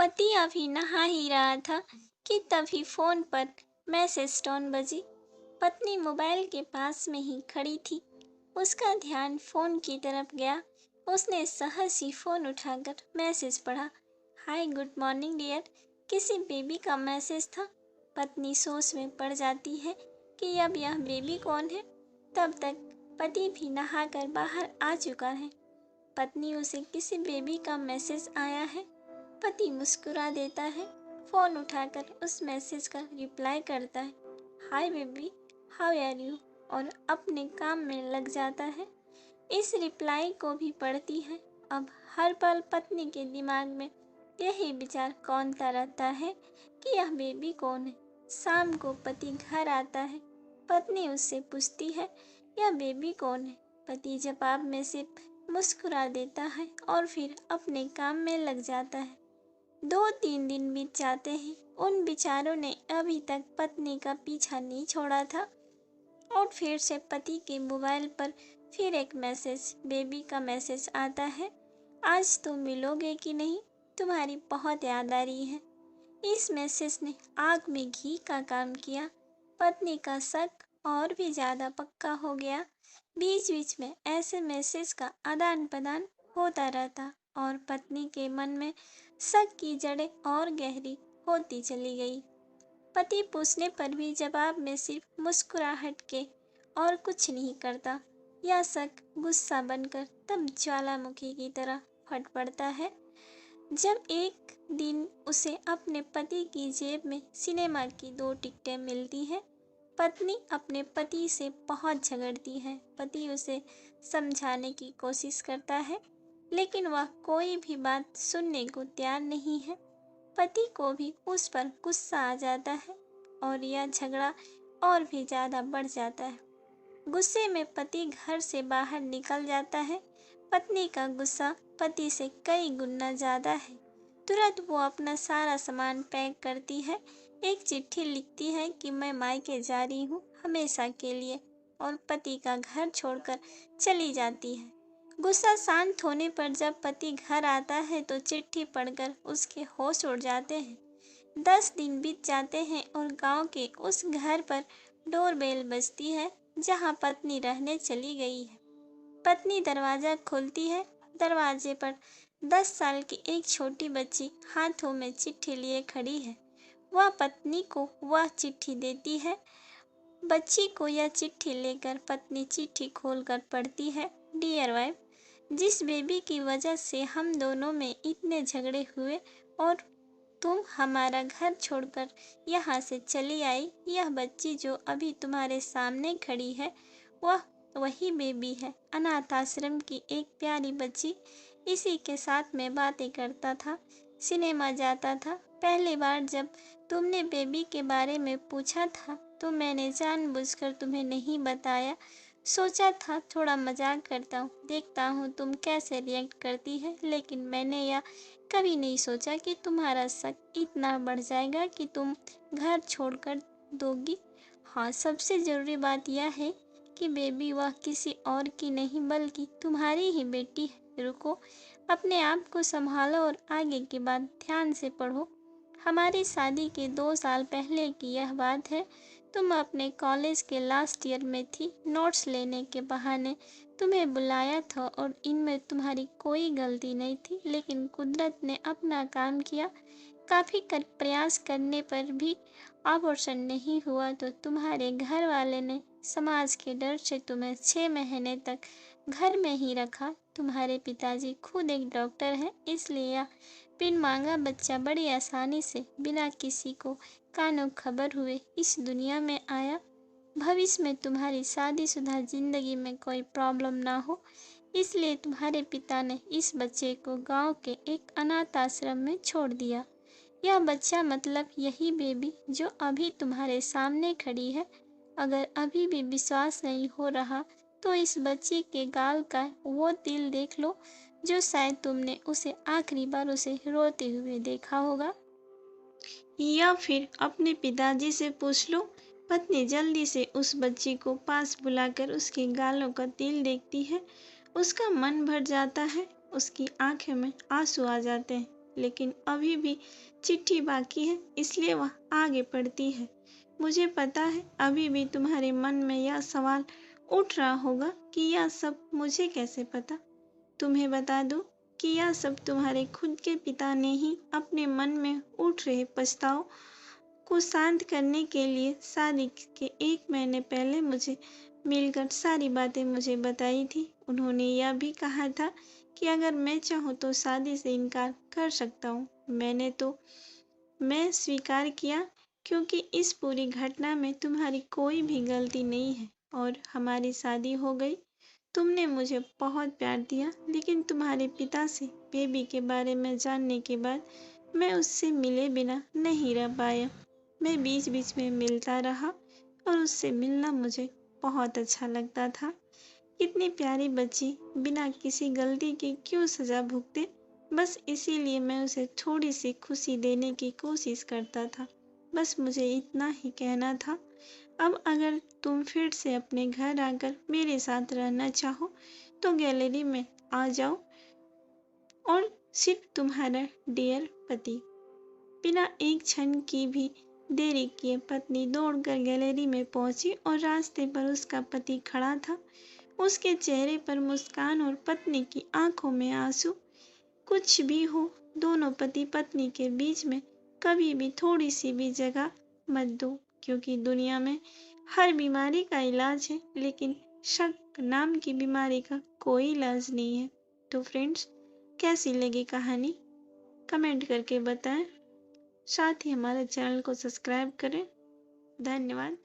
पति अभी नहा ही रहा था कि तभी फोन पर मैसेज टोन बजी। पत्नी मोबाइल के पास में ही खड़ी थी। उसका ध्यान फोन की तरफ गया। उसने सहज ही फोन उठाकर मैसेज पढ़ा। Hi good morning dear. किसी बेबी का मैसेज था। पत्नी सोच में पड़ जाती है कि अब यह बेबी कौन है। तब तक पति भी नहाकर बाहर आ चुका है। पत्नी उसे किसी बेबी का मैसेज आया है। पति मुस्कुरा देता है। फोन उठाकर उस मैसेज का रिप्लाई करता है, hi baby, how are you, और अपने काम में लग जाता है। इस रिप्लाई को भी पढ़ती है। अब हर पल पत्नी के दिमाग में यही विचार कौनता रहता है कि यह बेबी कौन है। शाम को पति घर आता है। पत्नी उससे पूछती है, यह बेबी कौन है। पति जवाब में सिर्फ मुस्कुरा देता है और फिर अपने काम में लग जाता है। 2-3 दिन बीत जाते हैं। उन विचारों ने अभी तक पत्नी का पीछा नहीं छोड़ा था और फिर से पति के मोबाइल पर फिर एक मैसेज, बेबी का मैसेज आता है। आज तुम मिलोगे कि नहीं, तुम्हारी बहुत याद आ रही है। इस मैसेज ने आग में घी का काम किया। पत्नी का शक और भी ज़्यादा पक्का हो गया। बीच बीच में ऐसे मैसेज का आदान प्रदान होता रहता और पत्नी के मन में शक की जड़ें और गहरी होती चली गई। पति पूछने पर भी जवाब में सिर्फ मुस्कुराहट के और कुछ नहीं करता। यह शक गुस्सा बनकर तब ज्वालामुखी की तरह फट पड़ता है जब एक दिन उसे अपने पति की जेब में सिनेमा की 2 टिकटें मिलती हैं। पत्नी अपने पति से बहुत झगड़ती है। पति उसे समझाने की कोशिश करता है लेकिन वह कोई भी बात सुनने को तैयार नहीं है। पति को भी उस पर गुस्सा आ जाता है और यह झगड़ा और भी ज़्यादा बढ़ जाता है। गुस्से में पति घर से बाहर निकल जाता है। पत्नी का गुस्सा पति से कई गुना ज़्यादा है। तुरंत वो अपना सारा सामान पैक करती है। एक चिट्ठी लिखती है कि मैं मायके जा रही हूँ हमेशा के लिए, और पति का घर छोड़कर चली जाती है। गुस्सा शांत होने पर जब पति घर आता है तो चिट्ठी पढ़कर उसके होश उड़ जाते हैं। 10 दिन बीत जाते हैं और गांव के उस घर पर डोरबेल बजती है जहां पत्नी रहने चली गई है। पत्नी दरवाज़ा खोलती है। दरवाजे पर 10 साल की एक छोटी बच्ची हाथों में चिट्ठी लिए खड़ी है। वह पत्नी को वह चिट्ठी देती है। बच्ची को यह चिट्ठी लेकर पत्नी चिट्ठी खोलकर पढ़ती है, डियर वाइफ, जिस बेबी की वजह से हम दोनों में इतने झगड़े हुए और तुम हमारा घर छोड़कर यहाँ से चली आई, यह बच्ची जो अभी तुम्हारे सामने खड़ी है वह वही बेबी है। अनाथ आश्रम की एक प्यारी बच्ची। इसी के साथ में बातें करता था, सिनेमा जाता था। पहली बार जब तुमने बेबी के बारे में पूछा था तो मैंने जानबूझकर तुम्हें नहीं बताया। सोचा था थोड़ा मजाक करता हूँ, देखता हूँ तुम कैसे रिएक्ट करती है, लेकिन मैंने यह कभी नहीं सोचा कि तुम्हारा शक इतना बढ़ जाएगा कि तुम घर छोड़कर दोगी। हाँ, सबसे ज़रूरी बात यह है कि बेबी वह किसी और की नहीं बल्कि तुम्हारी ही बेटी है। रुको, अपने आप को संभालो और आगे की बात ध्यान से पढ़ो। हमारी शादी के 2 साल पहले की यह बात है। तुम अपने कॉलेज के लास्ट ईयर में थी। नोट्स लेने के बहाने तुम्हें बुलाया था और इनमें तुम्हारी कोई गलती नहीं थी, लेकिन कुदरत ने अपना काम किया। काफ़ी प्रयास करने पर भी अबॉर्शन नहीं हुआ तो तुम्हारे घर वाले ने समाज के डर से तुम्हें 6 महीने तक घर में ही रखा। तुम्हारे पिताजी खुद एक डॉक्टर हैं, इसलिए यह बिन मांगा बच्चा बड़ी आसानी से बिना किसी को कानो खबर हुए इस दुनिया में आया। भविष्य में तुम्हारी शादीशुदा जिंदगी में कोई प्रॉब्लम ना हो, इसलिए तुम्हारे पिता ने इस बच्चे को गांव के एक अनाथ आश्रम में छोड़ दिया। यह बच्चा मतलब यही बेबी जो अभी तुम्हारे सामने खड़ी है। अगर अभी भी विश्वास नहीं हो रहा तो इस बच्चे के गाल का वो तिल देख लो जो शायद तुमने उसे आखिरी बार उसे रोते हुए देखा होगा। या फिर अपने पिताजी से पूछ लो। पत्नी जल्दी से उस बच्ची को पास बुलाकर उसके गालों का तिल देखती है। उसका मन भर जाता है, उसकी आंखों में आंसू आ जाते हैं। लेकिन अभी भी चिट्ठी बाकी है, इसलिए वह आगे पढ़ती है। मुझे पता है अभी भी तुम्हारे मन में यह सवाल उठ रहा होगा कि यह सब मुझे कैसे पता। तुम्हें बता दूं कि यह सब तुम्हारे खुद के पिता ने ही अपने मन में उठ रहे पछताव को शांत करने के लिए शादी के 1 महीने पहले मुझे मिलकर सारी बातें मुझे बताई थी। उन्होंने यह भी कहा था कि अगर मैं चाहूँ तो शादी से इनकार कर सकता हूँ। मैं स्वीकार किया, क्योंकि इस पूरी घटना में तुम्हारी कोई भी गलती नहीं है और हमारी शादी हो गई। तुमने मुझे बहुत प्यार दिया, लेकिन तुम्हारे पिता से बेबी के बारे में जानने के बाद मैं उससे मिले बिना नहीं रह पाया। मैं बीच बीच में मिलता रहा और उससे मिलना मुझे बहुत अच्छा लगता था। इतनी प्यारी बच्ची बिना किसी गलती के क्यों सजा भुगते, बस इसीलिए मैं उसे थोड़ी सी खुशी देने की कोशिश करता था। बस मुझे इतना ही कहना था। अब अगर तुम फिर से अपने घर आकर मेरे साथ रहना चाहो तो गैलरी में आ जाओ, और सिर्फ तुम्हारा डियर पति। बिना एक क्षण की भी देरी किए पत्नी दौड़कर गैलरी में पहुंची और रास्ते पर उसका पति खड़ा था। उसके चेहरे पर मुस्कान और पत्नी की आंखों में आंसू। कुछ भी हो, दोनों पति पत्नी के बीच में कभी भी थोड़ी सी भी जगह मत दो, क्योंकि दुनिया में हर बीमारी का इलाज है, लेकिन शक नाम की बीमारी का कोई इलाज नहीं है। तो फ्रेंड्स, कैसी लगी कहानी कमेंट करके बताएं। साथ ही हमारे चैनल को सब्सक्राइब करें। धन्यवाद।